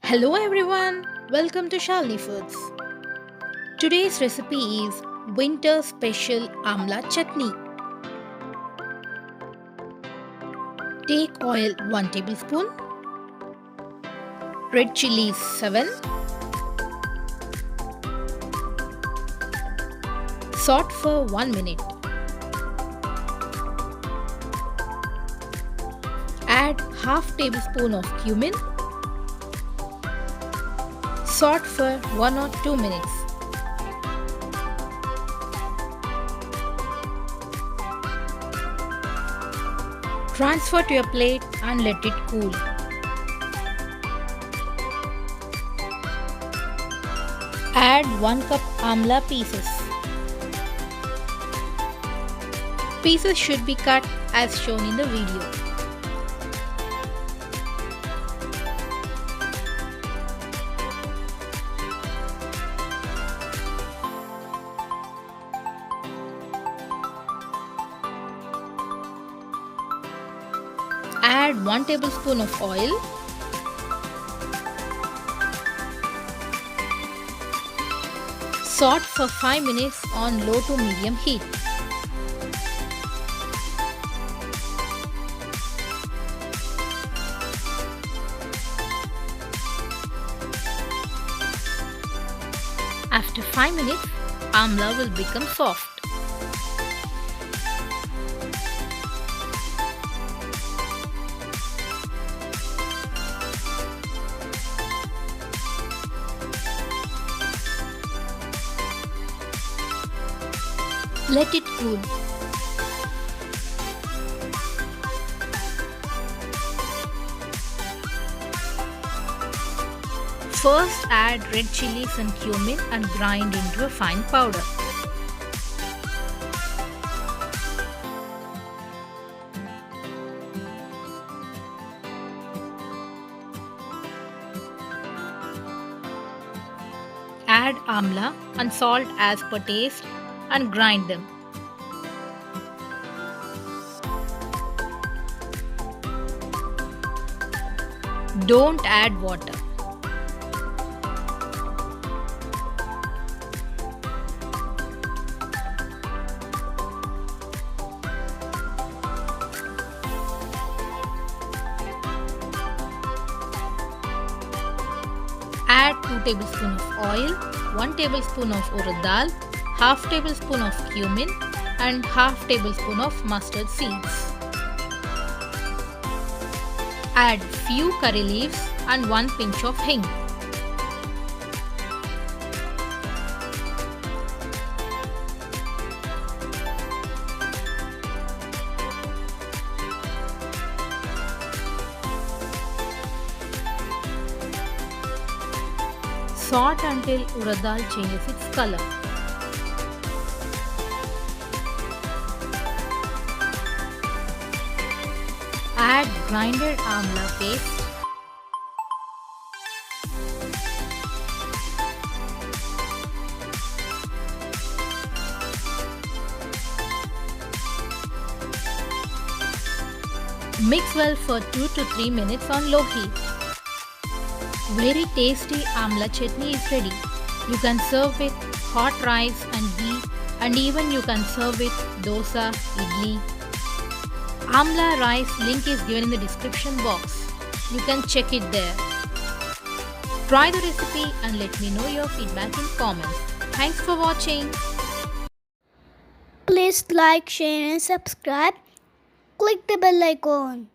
Hello everyone, welcome to Shalini Foods. Today's recipe is winter special Amla Chutney. Take oil 1 tablespoon, red chilies 7, saute for 1 minute. Add half tablespoon of cumin. Saute for 1 or 2 minutes. Transfer to a plate and let it cool. Add 1 cup amla pieces. Pieces should be cut as shown in the video. Add 1 tablespoon of oil. Saute for 5 minutes on low to medium heat. After 5 minutes, amla will become soft. Let it cool. First add red chilies and cumin and grind into a fine powder. Add amla and salt as per taste and grind them. Don't add water. Add 2 tablespoons of oil, 1 tablespoon of urad dal, half tablespoon of cumin and half tablespoon of mustard seeds. Add few curry leaves and 1 pinch of hing. Saute until urad dal changes its color. Add grinded amla paste. Mix well for 2 to 3 minutes on low heat. Very tasty amla chutney is ready. You can serve with hot rice and ghee, and even you can serve with dosa, idli. Amla rice link is given in the description box. You can check it there. Try the recipe and let me know your feedback in comments. Thanks for watching. Please like, share and subscribe. Click the bell icon.